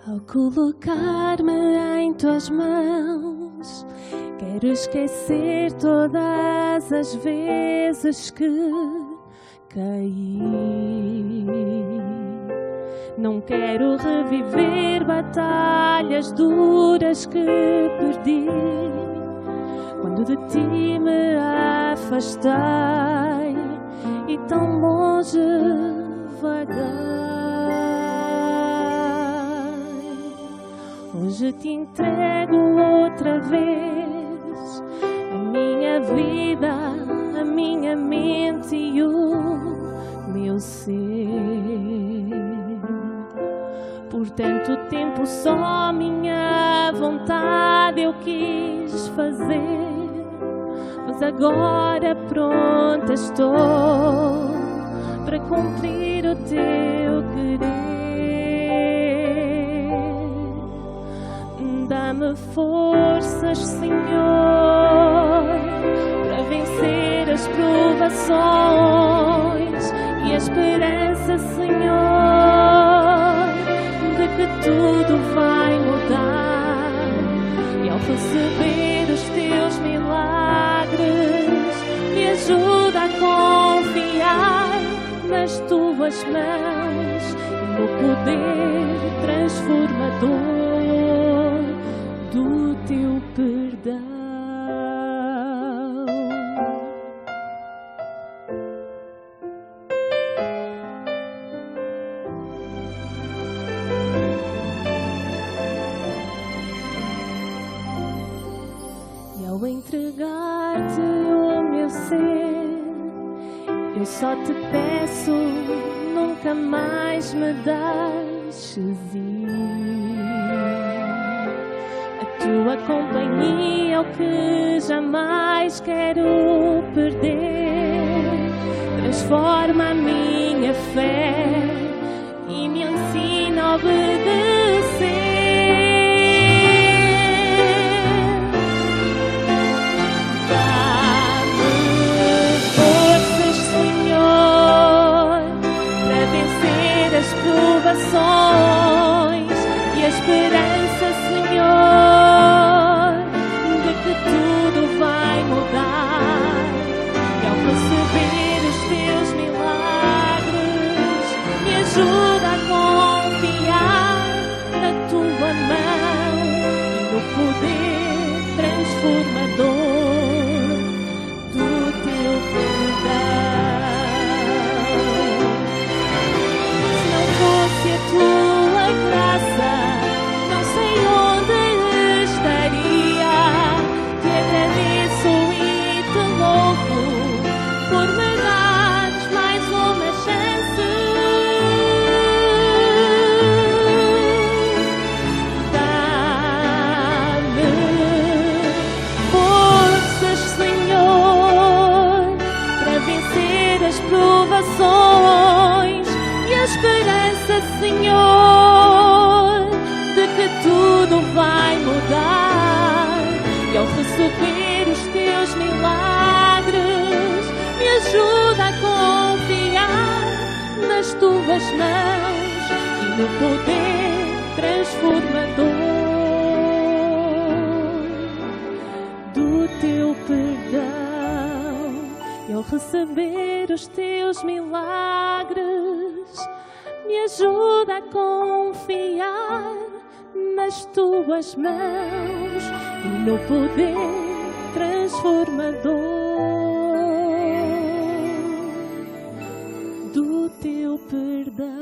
Ao colocar-me em tuas mãos, quero esquecer todas as vezes que caí. Não quero reviver batalhas duras que perdi quando de ti me afastei e tão longe vaguei. Hoje te entrego outra vez a minha vida, a minha mente e o meu ser. Por tanto tempo só minha vontade eu quis fazer, mas agora pronta estou para cumprir o teu querer. Dá-me forças, Senhor, para vencer as provações e a esperança, Senhor, de que tudo vai mudar. E ao receber os teus milagres, me ajuda a confiar nas tuas mãos e no poder transformador do teu perdão. E ao entregar-te o meu ser, eu só te peço, nunca mais me deixes ir. Tua companhia é o que jamais quero perder. Transforma a minha fé e me ensina a obedecer. Dá-me forças, Senhor, para vencer as provações e a esperança, Senhor, tudo vai mudar. E ao receber os teus milagres, me ajuda a confiar na tua mão e no poder transformador do teu perdão. Se não fosse a tua graça, não sei onde estaria. Te agradeço e te louvo por me dares mais uma chance. Dá-me forças, Senhor, para vencer as provações e a esperança, Senhor, de que tudo vai mudar. E ao receber os teus milagres, me ajuda a confiar nas tuas mãos e no poder transformador do teu perdão. E ao receber os teus milagres, me ajuda a confiar nas tuas mãos e no poder transformador do teu perdão.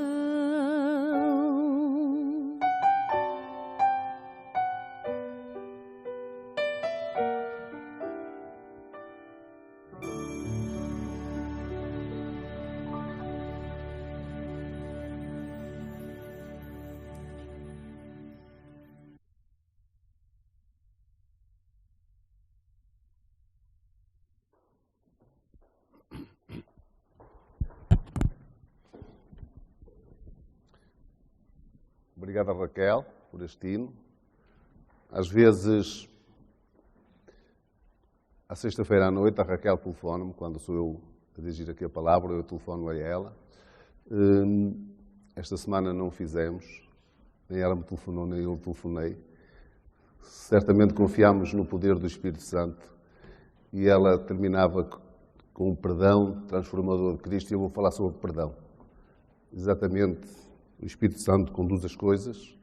Obrigado, Raquel, por este hino. Às vezes, à sexta-feira à noite, a Raquel telefona-me, quando sou eu a dirigir aqui a palavra, eu telefono a ela. Esta semana não fizemos, nem ela me telefonou, nem eu telefonei. Certamente confiámos no poder do Espírito Santo e ela terminava com o perdão transformador de Cristo, e eu vou falar sobre perdão. Exatamente, o Espírito Santo conduz as coisas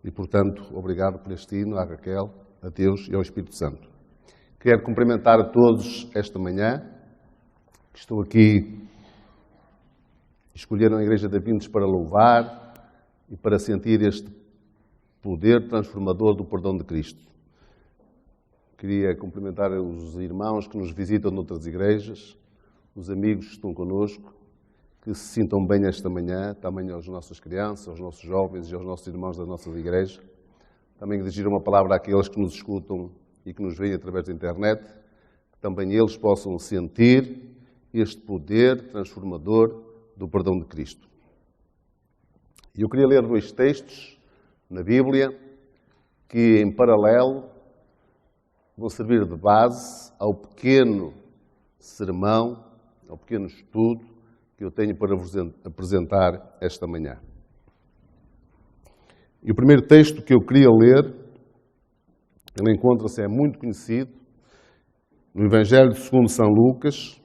e, portanto, obrigado por este hino, à Raquel, a Deus e ao Espírito Santo. Quero cumprimentar a todos esta manhã, que estou aqui, escolheram a Igreja da Vintes para louvar e para sentir este poder transformador do perdão de Cristo. Queria cumprimentar os irmãos que nos visitam noutras igrejas, os amigos que estão connosco, que se sintam bem esta manhã, também às nossas crianças, aos nossos jovens e aos nossos irmãos das nossas igrejas. Também dirigir uma palavra àqueles que nos escutam e que nos veem através da internet, que também eles possam sentir este poder transformador do perdão de Cristo. E eu queria ler 2 textos na Bíblia que, em paralelo, vão servir de base ao pequeno sermão, ao pequeno estudo que eu tenho para vos apresentar esta manhã. E o primeiro texto que eu queria ler, ele encontra-se, é muito conhecido, no Evangelho segundo São Lucas,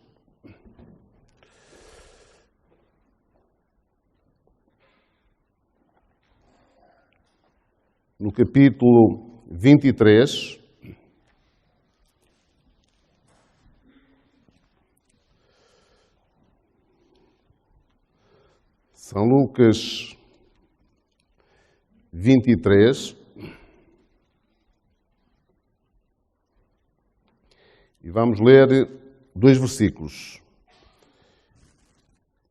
no capítulo 23, São Lucas 23, e vamos ler 2 versículos.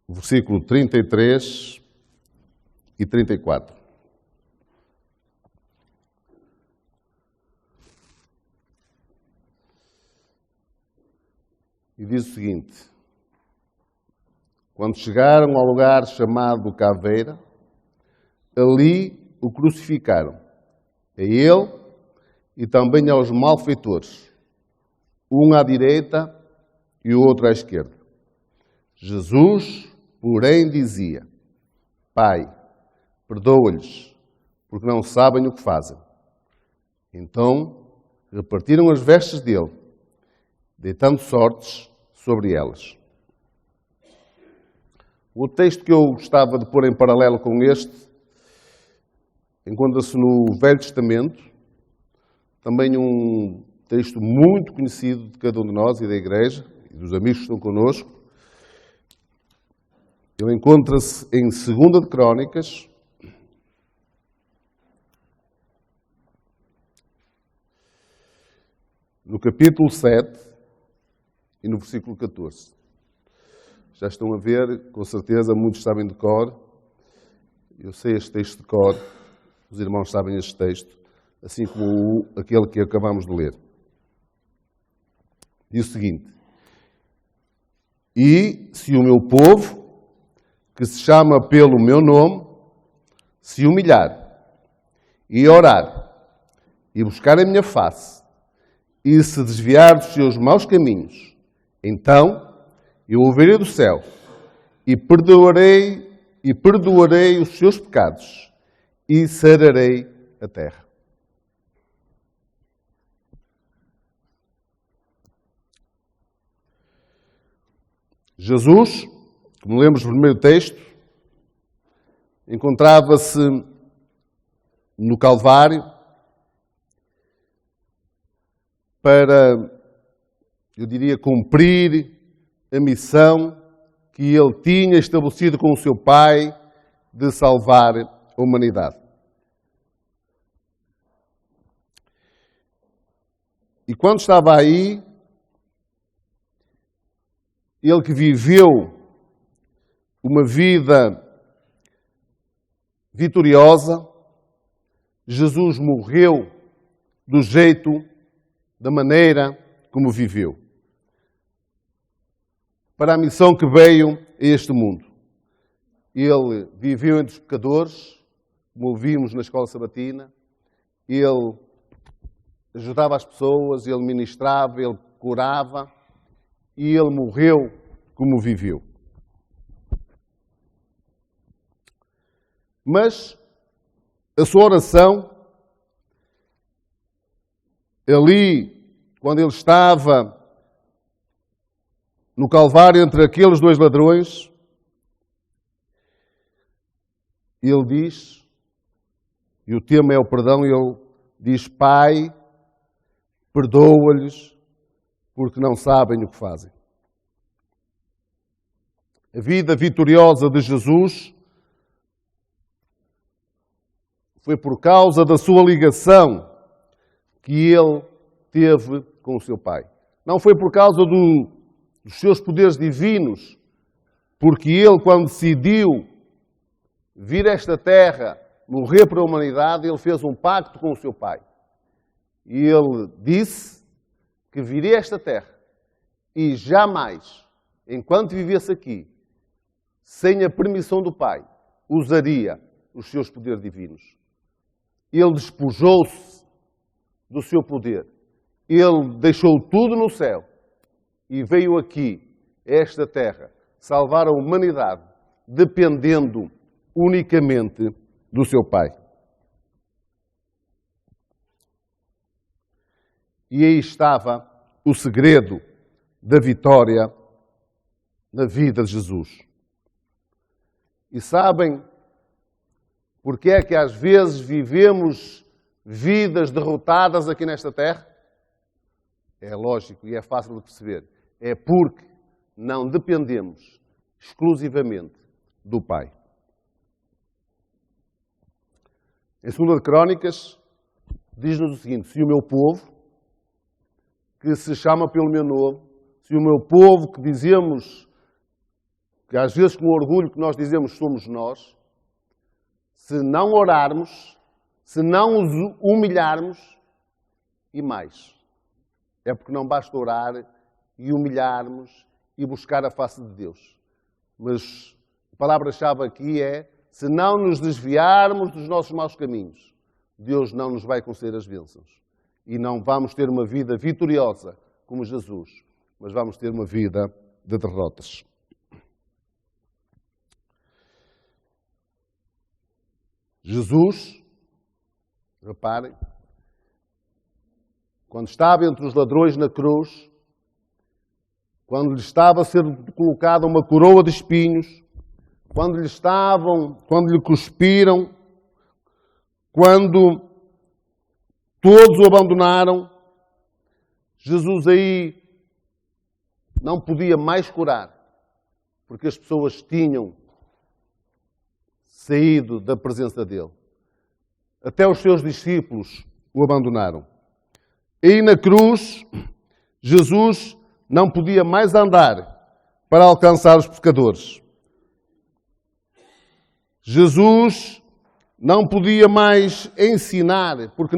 O versículo 33 e 34. E diz o seguinte: quando chegaram ao lugar chamado Caveira, ali o crucificaram, a ele e também aos malfeitores, um à direita e o outro à esquerda. Jesus, porém, dizia: Pai, perdoa-lhes, porque não sabem o que fazem. Então repartiram as vestes dele, deitando sortes sobre elas. O texto que eu gostava de pôr em paralelo com este encontra-se no Velho Testamento, também um texto muito conhecido de cada um de nós e da Igreja, e dos amigos que estão connosco. Ele encontra-se em 2 de Crónicas, no capítulo 7 e no versículo 14. Já estão a ver, com certeza, muitos sabem de cor. Eu sei este texto de cor, os irmãos sabem este texto, assim como aquele que acabamos de ler. Diz o seguinte: E se o meu povo, que se chama pelo meu nome, se humilhar e orar e buscar a minha face e se desviar dos seus maus caminhos, então eu ouvirei do céu e perdoarei os seus pecados e sararei a terra. Jesus, como lemos no primeiro texto, encontrava-se no Calvário para, eu diria, cumprir a missão que ele tinha estabelecido com o seu Pai de salvar a humanidade. E quando estava aí, ele que viveu uma vida vitoriosa, Jesus morreu do jeito, da maneira como viveu, para a missão que veio a este mundo. Ele viveu entre os pecadores, como ouvimos na escola sabatina, ele ajudava as pessoas, ele ministrava, ele curava, e ele morreu como viveu. Mas a sua oração, ali, quando ele estava no Calvário entre aqueles dois ladrões, ele diz, e o tema é o perdão, e ele diz: Pai, perdoa-lhes, porque não sabem o que fazem. A vida vitoriosa de Jesus foi por causa da sua ligação que ele teve com o seu Pai. Não foi por causa dos seus poderes divinos, porque ele, quando decidiu vir a esta terra, morrer para a humanidade, ele fez um pacto com o seu Pai. E ele disse que viria a esta terra e jamais, enquanto vivesse aqui, sem a permissão do Pai, usaria os seus poderes divinos. Ele despojou-se do seu poder. Ele deixou tudo no céu e veio aqui, a esta terra, salvar a humanidade, dependendo unicamente do seu Pai. E aí estava o segredo da vitória na vida de Jesus. E sabem porque é que às vezes vivemos vidas derrotadas aqui nesta terra? É lógico e é fácil de perceber. É porque não dependemos exclusivamente do Pai. Em 2 Crónicas, diz-nos o seguinte: se o meu povo, que se chama pelo meu nome, se o meu povo, que dizemos, que às vezes com orgulho que nós dizemos somos nós, se não orarmos, se não os humilharmos, e mais, é porque não basta orar e humilharmos e buscar a face de Deus. Mas a palavra-chave aqui é: se não nos desviarmos dos nossos maus caminhos, Deus não nos vai conceder as bênçãos. E não vamos ter uma vida vitoriosa como Jesus, mas vamos ter uma vida de derrotas. Jesus, reparem, quando estava entre os ladrões na cruz, quando lhe estava a ser colocada uma coroa de espinhos, quando lhe cuspiram, quando todos o abandonaram, Jesus aí não podia mais curar, porque as pessoas tinham saído da presença dele. Até os seus discípulos o abandonaram. E na cruz, Jesus não podia mais andar para alcançar os pecadores. Jesus não podia mais ensinar, porque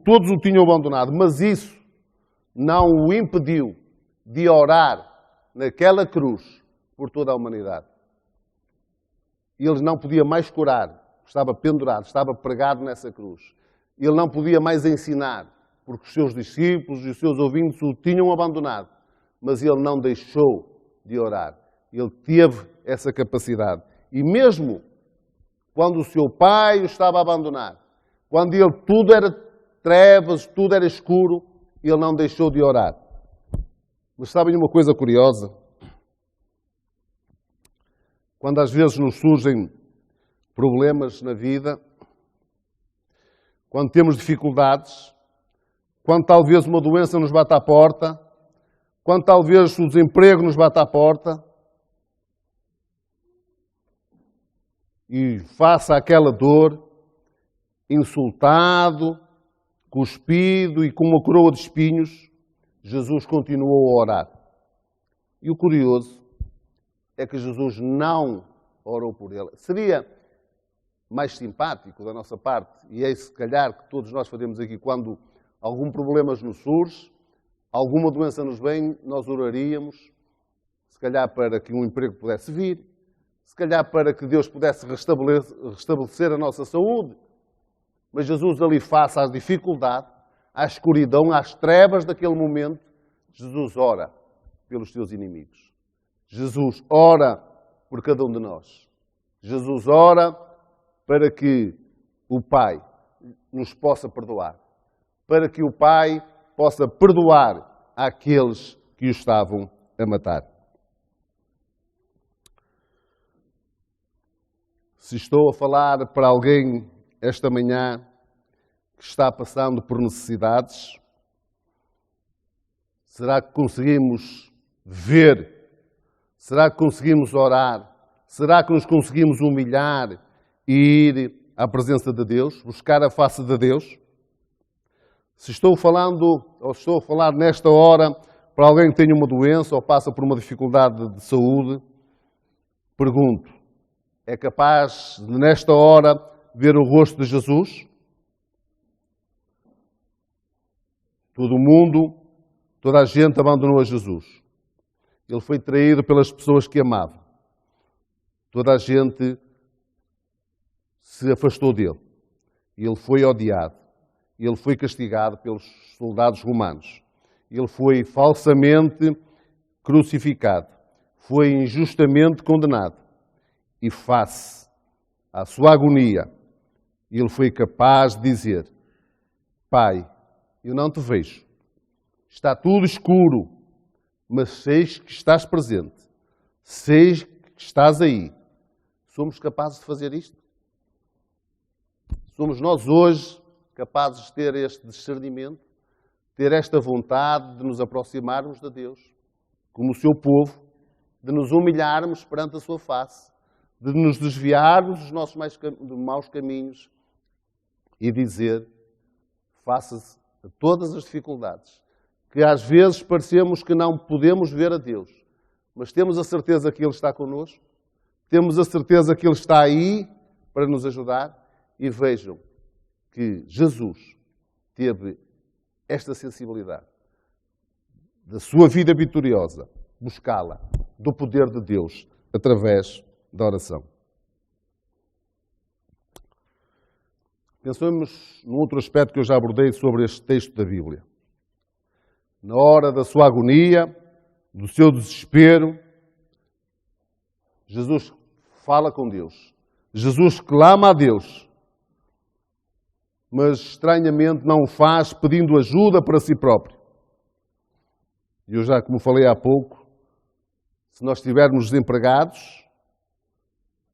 todos o tinham abandonado, mas isso não o impediu de orar naquela cruz por toda a humanidade. Ele não podia mais curar, estava pendurado, estava pregado nessa cruz. Ele não podia mais ensinar, porque os seus discípulos e os seus ouvintes o tinham abandonado, mas ele não deixou de orar. Ele teve essa capacidade. E mesmo quando o seu pai o estava a abandonar, quando ele tudo era trevas, tudo era escuro, ele não deixou de orar. Mas sabem uma coisa curiosa? Quando às vezes nos surgem problemas na vida, quando temos dificuldades, quando talvez uma doença nos bata à porta, quando talvez o desemprego nos bata à porta, e faça aquela dor, insultado, cuspido e com uma coroa de espinhos, Jesus continuou a orar. E o curioso é que Jesus não orou por ele. Seria mais simpático da nossa parte, e é se calhar que todos nós fazemos aqui, quando algum problema nos surge, alguma doença nos vem, nós oraríamos, se calhar para que um emprego pudesse vir, se calhar para que Deus pudesse restabelecer a nossa saúde. Mas Jesus ali, face à dificuldade, à escuridão, às trevas daquele momento, Jesus ora pelos seus inimigos. Jesus ora por cada um de nós. Jesus ora para que o Pai nos possa perdoar, para que o Pai possa perdoar àqueles que o estavam a matar. Se estou a falar para alguém esta manhã que está passando por necessidades, será que conseguimos ver? Será que conseguimos orar? Será que nos conseguimos humilhar e ir à presença de Deus, buscar a face de Deus? Se estou falando, ou estou a falar nesta hora para alguém que tem uma doença ou passa por uma dificuldade de saúde, pergunto, é capaz de, nesta hora, ver o rosto de Jesus? Todo mundo, toda a gente abandonou a Jesus. Ele foi traído pelas pessoas que amava. Toda a gente se afastou dele. Ele foi odiado. Ele foi castigado pelos soldados romanos. Ele foi falsamente crucificado. Foi injustamente condenado. E face à sua agonia, ele foi capaz de dizer: Pai, eu não te vejo. Está tudo escuro, mas sei que estás presente. Sei que estás aí. Somos capazes de fazer isto? Somos nós hoje capazes de ter este discernimento, ter esta vontade de nos aproximarmos de Deus, como o seu povo, de nos humilharmos perante a sua face, de nos desviarmos dos nossos maus caminhos e dizer, face a todas as dificuldades, que às vezes parecemos que não podemos ver a Deus, mas temos a certeza que Ele está connosco, temos a certeza que Ele está aí para nos ajudar, e vejam que Jesus teve esta sensibilidade da sua vida vitoriosa, buscá-la do poder de Deus através da oração. Pensemos num outro aspecto que eu já abordei sobre este texto da Bíblia. Na hora da sua agonia, do seu desespero, Jesus fala com Deus. Jesus clama a Deus. Mas estranhamente não o faz pedindo ajuda para si próprio. Eu já, como falei há pouco, se nós estivermos desempregados,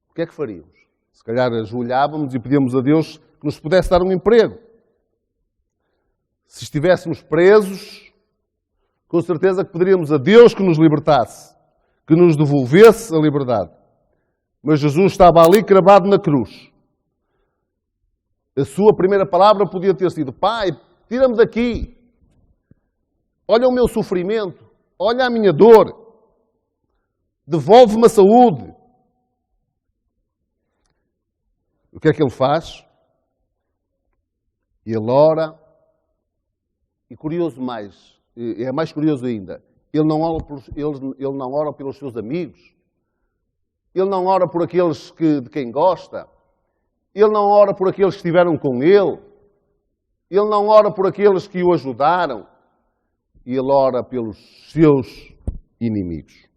o que é que faríamos? Se calhar ajoelhávamos e pedíamos a Deus que nos pudesse dar um emprego. Se estivéssemos presos, com certeza que pediríamos a Deus que nos libertasse, que nos devolvesse a liberdade. Mas Jesus estava ali cravado na cruz. A sua primeira palavra podia ter sido: Pai, tira-me daqui. Olha o meu sofrimento. Olha a minha dor. Devolve-me a saúde. O que é que ele faz? Ele ora. E curioso mais, é mais curioso ainda, ele não ora pelos seus amigos. Ele não ora por aqueles de quem gosta. Ele não ora por aqueles que estiveram com ele. Ele não ora por aqueles que o ajudaram. Ele ora pelos seus inimigos.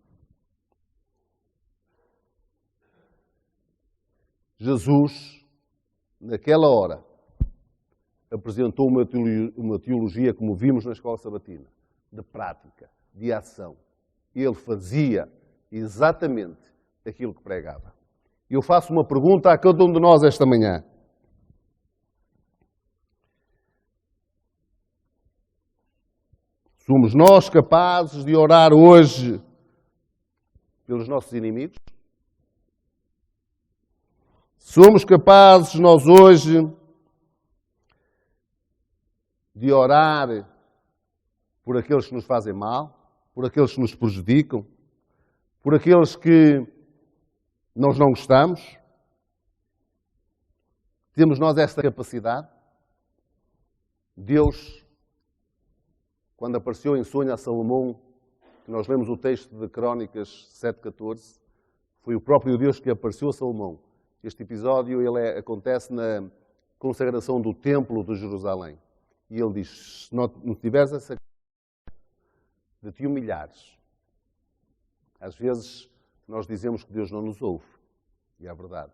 Jesus, naquela hora, apresentou uma teologia, como vimos na escola sabatina, de prática, de ação. Ele fazia exatamente aquilo que pregava. Eu faço uma pergunta a cada um de nós esta manhã. Somos nós capazes de orar hoje pelos nossos inimigos? Somos capazes nós hoje de orar por aqueles que nos fazem mal, por aqueles que nos prejudicam, por aqueles que nós não gostamos? Temos nós esta capacidade? Deus, quando apareceu em sonho a Salomão, que nós lemos o texto de Crónicas 7,14, foi o próprio Deus que apareceu a Salomão. Este episódio acontece na consagração do Templo de Jerusalém. E ele diz, se não tiveres essa de te humilhares, às vezes nós dizemos que Deus não nos ouve, e é verdade.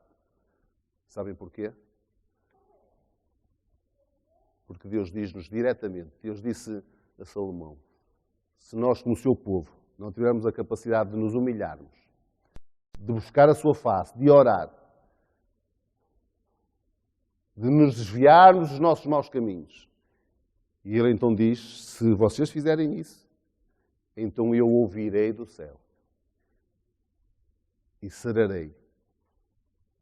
Sabem porquê? Porque Deus diz-nos diretamente, Deus disse a Salomão, se nós, como seu povo, não tivermos a capacidade de nos humilharmos, de buscar a sua face, de orar, de nos desviarmos dos nossos maus caminhos. E ele então diz, se vocês fizerem isso, então eu ouvirei do céu e sararei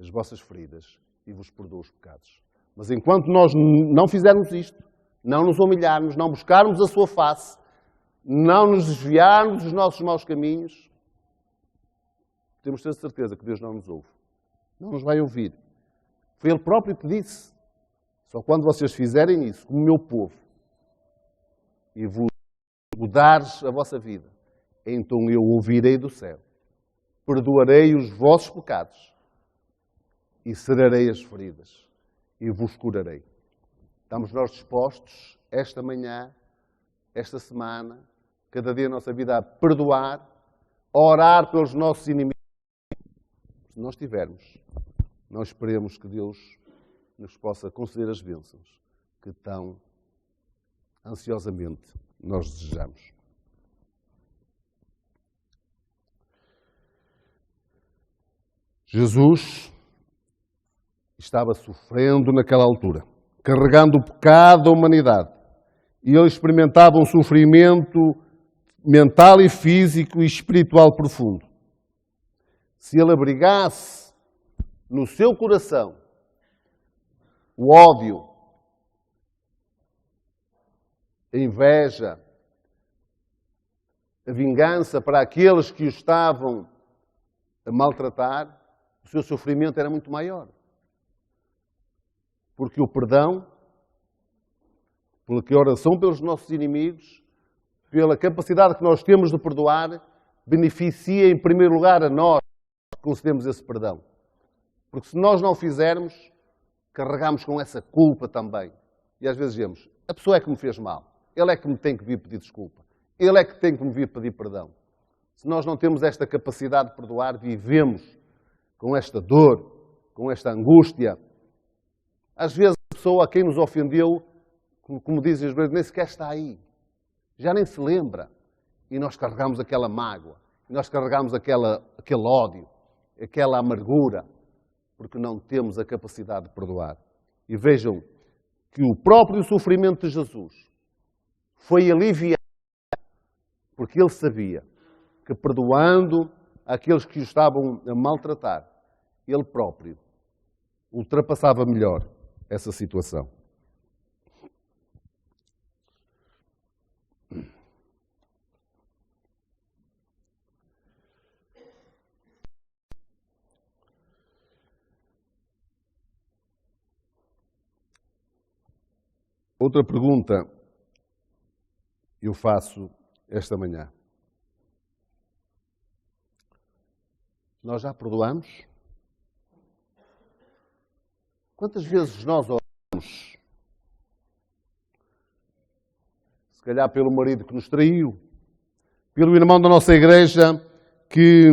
as vossas feridas e vos perdoo os pecados. Mas enquanto nós não fizermos isto, não nos humilharmos, não buscarmos a sua face, não nos desviarmos dos nossos maus caminhos, temos de ter certeza que Deus não nos ouve. Não nos vai ouvir. Foi Ele próprio que disse. Só quando vocês fizerem isso, como o meu povo, e vos mudares a vossa vida, então eu ouvirei do céu, perdoarei os vossos pecados e sararei as feridas e vos curarei. Estamos nós dispostos, esta manhã, esta semana, cada dia da nossa vida, a perdoar, a orar pelos nossos inimigos? Se nós tivermos, nós esperemos que Deus nos possa conceder as bênçãos que tão ansiosamente nós desejamos. Jesus estava sofrendo naquela altura, carregando o pecado da humanidade. E ele experimentava um sofrimento mental e físico e espiritual profundo. Se ele abrigasse no seu coração o ódio, a inveja, a vingança para aqueles que o estavam a maltratar, o seu sofrimento era muito maior. Porque o perdão, pela oração pelos nossos inimigos, pela capacidade que nós temos de perdoar, beneficia em primeiro lugar a nós que concedemos esse perdão. Porque se nós não o fizermos, carregamos com essa culpa também. E às vezes dizemos, a pessoa é que me fez mal, ele é que me tem que vir pedir desculpa, ele é que tem que me vir pedir perdão. Se nós não temos esta capacidade de perdoar, vivemos com esta dor, com esta angústia. Às vezes a pessoa a quem nos ofendeu, como dizem os hebreus, nem sequer está aí. Já nem se lembra. E nós carregamos aquela mágoa, e nós carregamos aquele ódio, aquela amargura, porque não temos a capacidade de perdoar. E vejam que o próprio sofrimento de Jesus foi aliviado, porque ele sabia que perdoando aqueles que o estavam a maltratar, ele próprio ultrapassava melhor essa situação. Outra pergunta eu faço esta manhã. Nós já perdoamos? Quantas vezes nós oramos? Se calhar pelo marido que nos traiu, pelo irmão da nossa igreja que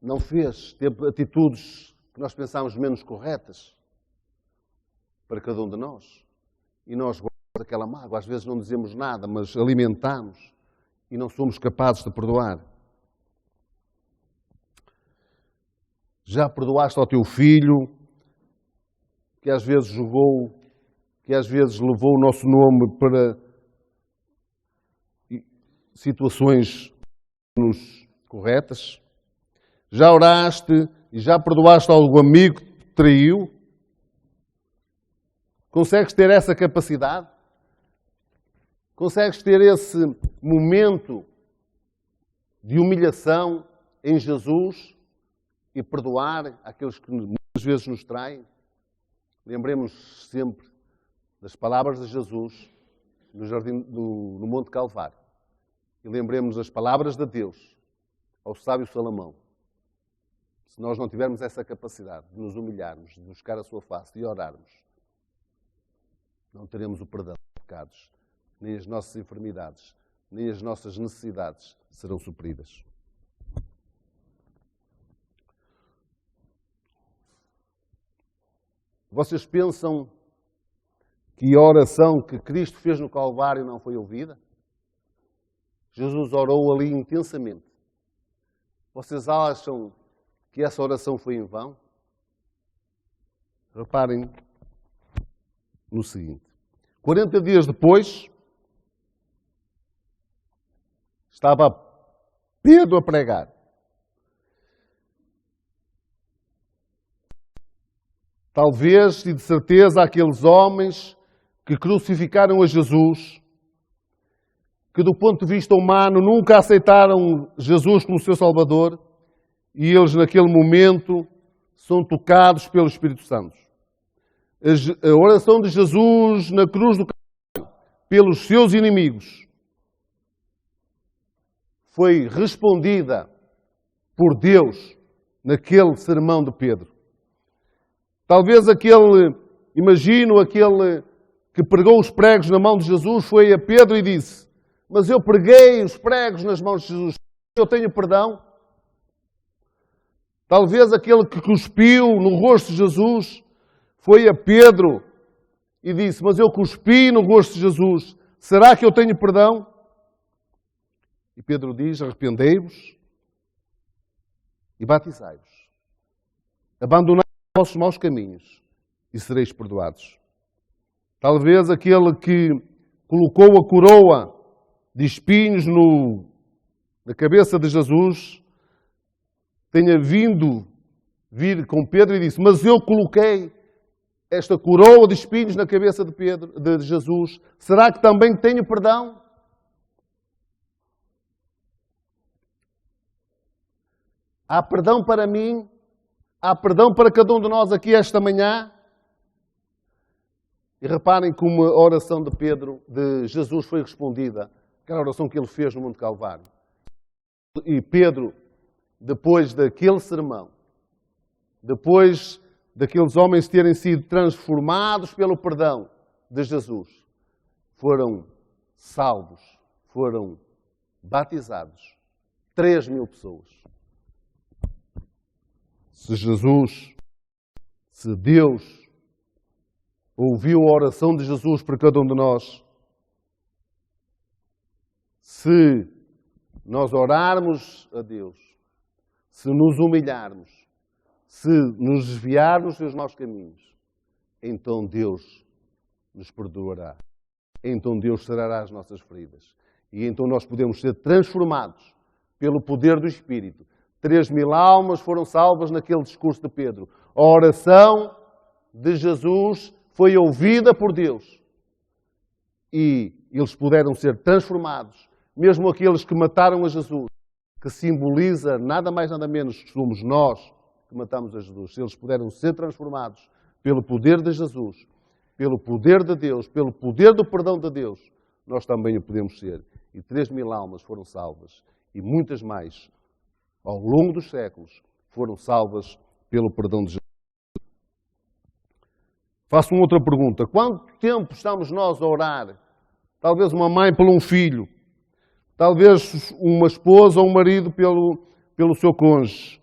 não fez, teve atitudes que nós pensámos menos corretas para cada um de nós. E nós guardamos aquela mágoa. Às vezes não dizemos nada, mas alimentamos e não somos capazes de perdoar. Já perdoaste ao teu filho, que às vezes jogou, que às vezes levou o nosso nome para situações menos corretas? Já oraste e já perdoaste a algum amigo que te traiu? Consegues ter essa capacidade? Consegues ter esse momento de humilhação em Jesus e perdoar aqueles que muitas vezes nos traem? Lembremos sempre das palavras de Jesus no Monte Calvário. E lembremos das palavras de Deus ao sábio Salomão. Se nós não tivermos essa capacidade de nos humilharmos, de buscar a sua face, de orarmos, não teremos o perdão dos pecados, nem as nossas enfermidades, nem as nossas necessidades serão supridas. Vocês pensam que a oração que Cristo fez no Calvário não foi ouvida? Jesus orou ali intensamente. Vocês acham que essa oração foi em vão? Reparem no seguinte. 40 dias depois, estava Pedro a pregar. Talvez, e de certeza, aqueles homens que crucificaram a Jesus, que do ponto de vista humano nunca aceitaram Jesus como seu Salvador, e eles naquele momento são tocados pelo Espírito Santo. A oração de Jesus na cruz do Calvário pelos seus inimigos foi respondida por Deus naquele sermão de Pedro. Talvez imagino aquele que pregou os pregos na mão de Jesus foi a Pedro e disse: mas eu preguei os pregos nas mãos de Jesus, eu tenho perdão? Talvez aquele que cuspiu no rosto de Jesus foi a Pedro e disse: mas eu cuspi no rosto de Jesus, será que eu tenho perdão? E Pedro diz: arrependei-vos e batizai-vos. Abandonai os vossos maus caminhos e sereis perdoados. Talvez aquele que colocou a coroa de espinhos na cabeça de Jesus tenha vir com Pedro e disse: mas eu coloquei esta coroa de espinhos na cabeça de Jesus, será que também tenho perdão? Há perdão para mim? Há perdão para cada um de nós aqui esta manhã? E reparem como a oração de Jesus foi respondida, aquela oração que ele fez no Monte Calvário. E Pedro, depois daquele sermão, depois daqueles homens terem sido transformados pelo perdão de Jesus, foram salvos, foram batizados. 3.000 pessoas. Se Deus ouviu a oração de Jesus para cada um de nós, se nós orarmos a Deus, se nos humilharmos, se nos desviarmos dos maus caminhos, então Deus nos perdoará. Então Deus sarará as nossas feridas. E então nós podemos ser transformados pelo poder do Espírito. 3.000 almas foram salvas naquele discurso de Pedro. A oração de Jesus foi ouvida por Deus. E eles puderam ser transformados. Mesmo aqueles que mataram a Jesus, que simboliza nada mais nada menos que somos nós que matamos a Jesus. Se eles puderam ser transformados pelo poder de Jesus, pelo poder de Deus, pelo poder do perdão de Deus, nós também o podemos ser. E 3.000 almas foram salvas. E muitas mais, ao longo dos séculos, foram salvas pelo perdão de Jesus. Faço uma outra pergunta. Quanto tempo estamos nós a orar? Talvez uma mãe por um filho. Talvez uma esposa ou um marido pelo seu cônjuge.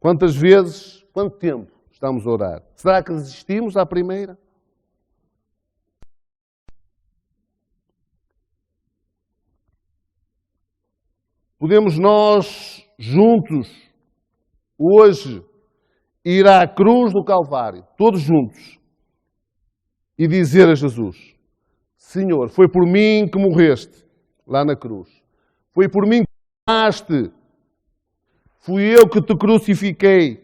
Quantas vezes, quanto tempo estamos a orar? Será que resistimos à primeira? Podemos nós, juntos, hoje, ir à cruz do Calvário, todos juntos, e dizer a Jesus: Senhor, foi por mim que morreste lá na cruz. Foi por mim que morreste. Fui eu que te crucifiquei.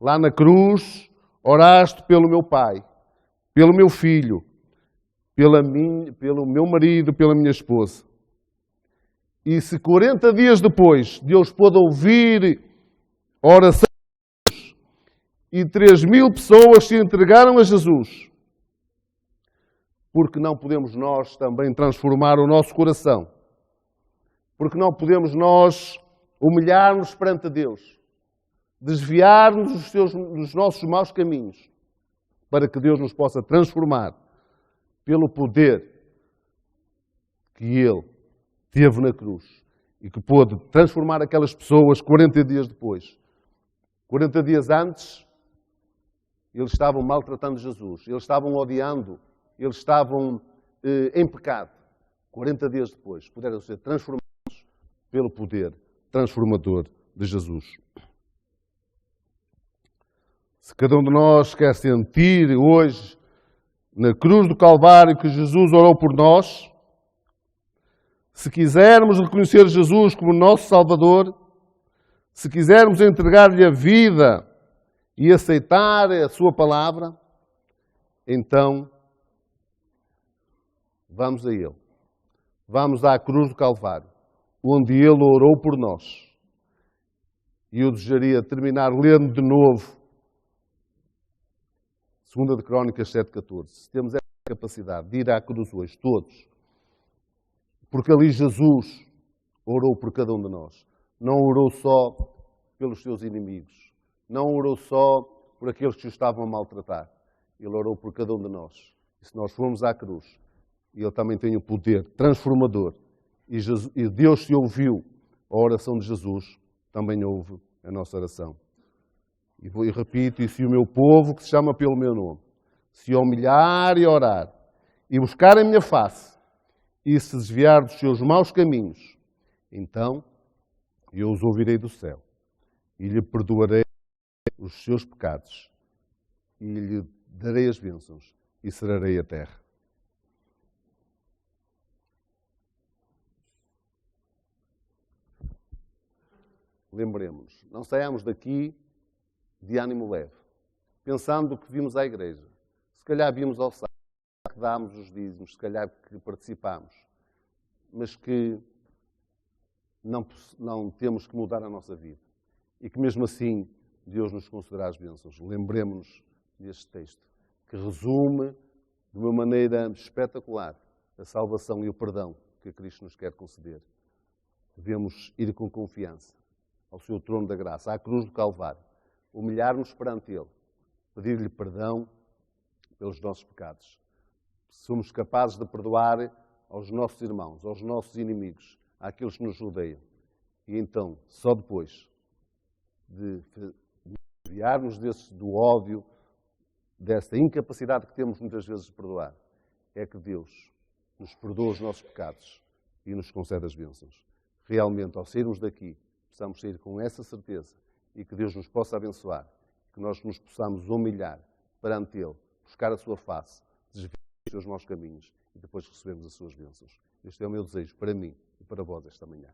Lá na cruz, oraste pelo meu pai, pelo meu filho, pelo meu marido, pela minha esposa. E se 40 dias depois Deus pôde ouvir a oração de Jesus e 3.000 pessoas se entregaram a Jesus, porque não podemos nós também transformar o nosso coração? Porque não podemos nós humilhar-nos perante Deus, desviar-nos dos nossos maus caminhos, para que Deus nos possa transformar pelo poder que Ele teve na cruz e que pôde transformar aquelas pessoas 40 dias depois. 40 dias antes, Eles estavam maltratando Jesus, eles estavam odiando, eles estavam em pecado. 40 dias depois, puderam ser transformados pelo poder transformador de Jesus. Se cada um de nós quer sentir hoje, na cruz do Calvário, que Jesus orou por nós, se quisermos reconhecer Jesus como nosso Salvador, se quisermos entregar-lhe a vida e aceitar a sua palavra, então vamos a Ele. Vamos à cruz do Calvário, onde Ele orou por nós. E eu desejaria terminar lendo de novo 2 de Crónicas 7,14. Se temos essa capacidade de ir à cruz hoje, todos, porque ali Jesus orou por cada um de nós. Não orou só pelos seus inimigos. Não orou só por aqueles que o estavam a maltratar. Ele orou por cada um de nós. E se nós formos à cruz, Ele também tem o poder transformador. E Deus, se ouviu a oração de Jesus, também ouve a nossa oração. E repito, e se o meu povo, que se chama pelo meu nome, se humilhar e orar, e buscar a minha face, e se desviar dos seus maus caminhos, então eu os ouvirei do céu, e lhe perdoarei os seus pecados, e lhe darei as bênçãos, e sararei a terra. Lembremos-nos, não saiamos daqui de ânimo leve, pensando que vimos à igreja. Se calhar vimos ao sábado, que dámos os dízimos, se calhar que participámos, mas que não temos que mudar a nossa vida. E que mesmo assim Deus nos concederá as bênçãos. Lembremos-nos deste texto, que resume de uma maneira espetacular a salvação e o perdão que Cristo nos quer conceder. Devemos ir com confiança ao seu trono da graça, à cruz do Calvário, humilhar-nos perante Ele, pedir-lhe perdão pelos nossos pecados. Somos capazes de perdoar aos nossos irmãos, aos nossos inimigos, àqueles que nos rodeiam. E então, só depois de desviarmos do ódio, dessa incapacidade que temos muitas vezes de perdoar, é que Deus nos perdoa os nossos pecados e nos concede as bênçãos. Realmente, ao sairmos daqui, possamos sair com essa certeza e que Deus nos possa abençoar, que nós nos possamos humilhar perante Ele, buscar a sua face, desviar os seus maus caminhos e depois recebermos as suas bênçãos. Este é o meu desejo para mim e para vós esta manhã.